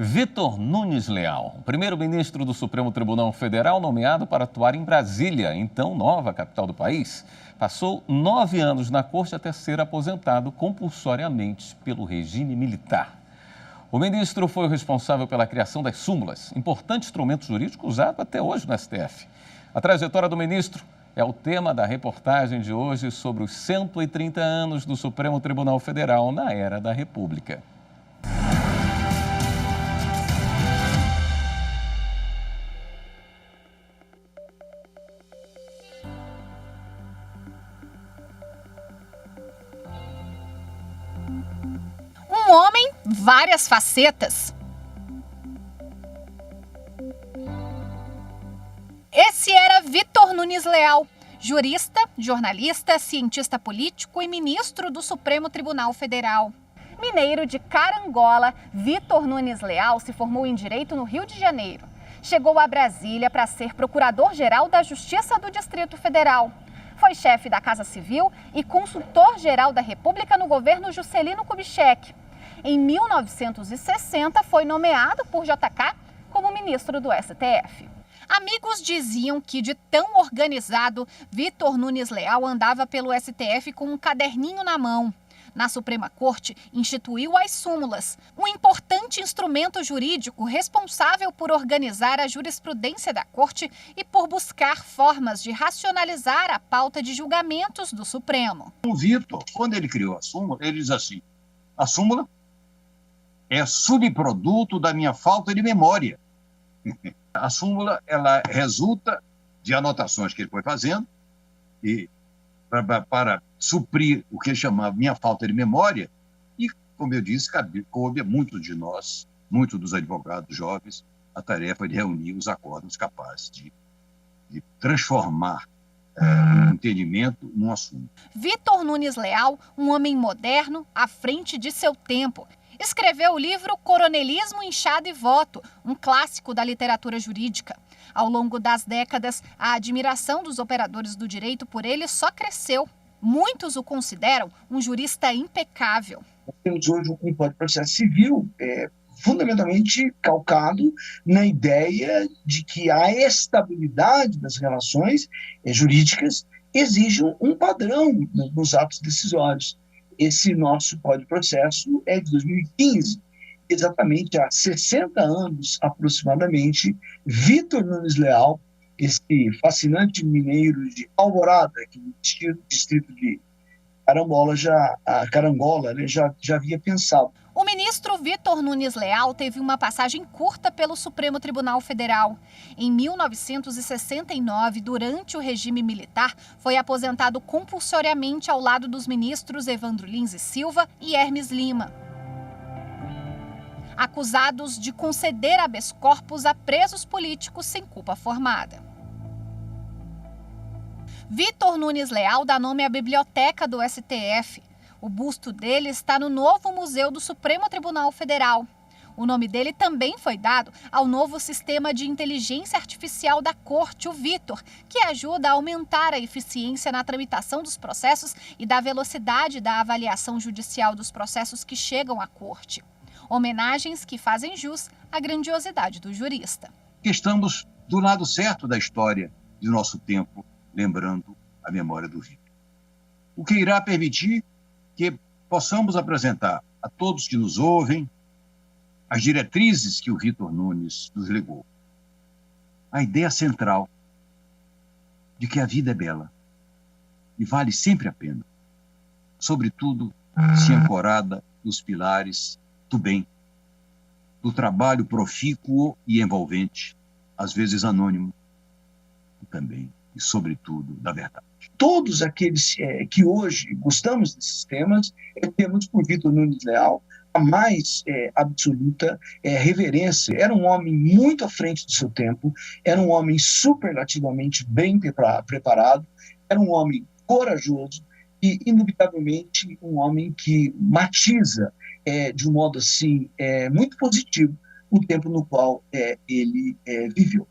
Vitor Nunes Leal, primeiro-ministro do Supremo Tribunal Federal, nomeado para atuar em Brasília, então nova capital do país, passou 9 anos na corte até ser aposentado compulsoriamente pelo regime militar. O ministro foi o responsável pela criação das súmulas, importante instrumento jurídico usado até hoje no STF. A trajetória do ministro é o tema da reportagem de hoje sobre os 130 anos do Supremo Tribunal Federal na era da República. Um homem, várias facetas. Esse era Vitor Nunes Leal, jurista, jornalista, cientista político e ministro do Supremo Tribunal Federal. Mineiro de Carangola, Vitor Nunes Leal se formou em Direito no Rio de Janeiro. Chegou a Brasília para ser procurador-geral da Justiça do Distrito Federal. Foi chefe da Casa Civil e consultor-geral da República no governo Juscelino Kubitschek. Em 1960, foi nomeado por JK como ministro do STF. Amigos diziam que, de tão organizado, Vitor Nunes Leal andava pelo STF com um caderninho na mão. Na Suprema Corte, instituiu as súmulas, um importante instrumento jurídico responsável por organizar a jurisprudência da Corte e por buscar formas de racionalizar a pauta de julgamentos do Supremo. O Vitor, quando ele criou a súmula, ele diz assim: a súmula é subproduto da minha falta de memória. A súmula, ela resulta de anotações que ele foi fazendo e para suprir o que ele chamava minha falta de memória, e, como eu disse, coube a muitos de nós, muitos dos advogados jovens, a tarefa de reunir os acordos capazes de transformar um entendimento num assunto. Vitor Nunes Leal, um homem moderno, à frente de seu tempo, escreveu o livro Coronelismo, Inchada e Voto, um clássico da literatura jurídica. Ao longo das décadas, a admiração dos operadores do direito por ele só cresceu. Muitos o consideram um jurista impecável. Temos hoje um Código de Processo Civil fundamentalmente calcado na ideia de que a estabilidade das relações jurídicas exige um padrão nos atos decisórios. Esse nosso Código de Processo é de 2015. Exatamente há 60 anos, aproximadamente, Vitor Nunes Leal, esse fascinante mineiro de Alvorada, que no distrito de Carangola, já havia pensado. O ministro Vitor Nunes Leal teve uma passagem curta pelo Supremo Tribunal Federal. Em 1969, durante o regime militar, foi aposentado compulsoriamente ao lado dos ministros Evandro Lins e Silva e Hermes Lima, acusados de conceder habeas corpus a presos políticos sem culpa formada. Vitor Nunes Leal dá nome à biblioteca do STF. O busto dele está no novo Museu do Supremo Tribunal Federal. O nome dele também foi dado ao novo sistema de inteligência artificial da Corte, o Vitor, que ajuda a aumentar a eficiência na tramitação dos processos e da velocidade da avaliação judicial dos processos que chegam à Corte. Homenagens que fazem jus à grandiosidade do jurista. Estamos do lado certo da história de nosso tempo, lembrando a memória do Vitor. O que irá permitir que possamos apresentar a todos que nos ouvem as diretrizes que o Vitor Nunes nos legou. A ideia central de que a vida é bela e vale sempre a pena, sobretudo se ancorada nos pilares do bem, do trabalho profícuo e envolvente, às vezes anônimo, e também, e sobretudo, da verdade. Todos aqueles que hoje gostamos desses temas, temos por Vitor Nunes Leal a mais absoluta reverência. Era um homem muito à frente do seu tempo, era um homem superlativamente bem preparado, era um homem corajoso e, indubitavelmente, um homem que matiza de um modo assim muito positivo o tempo no qual ele viveu.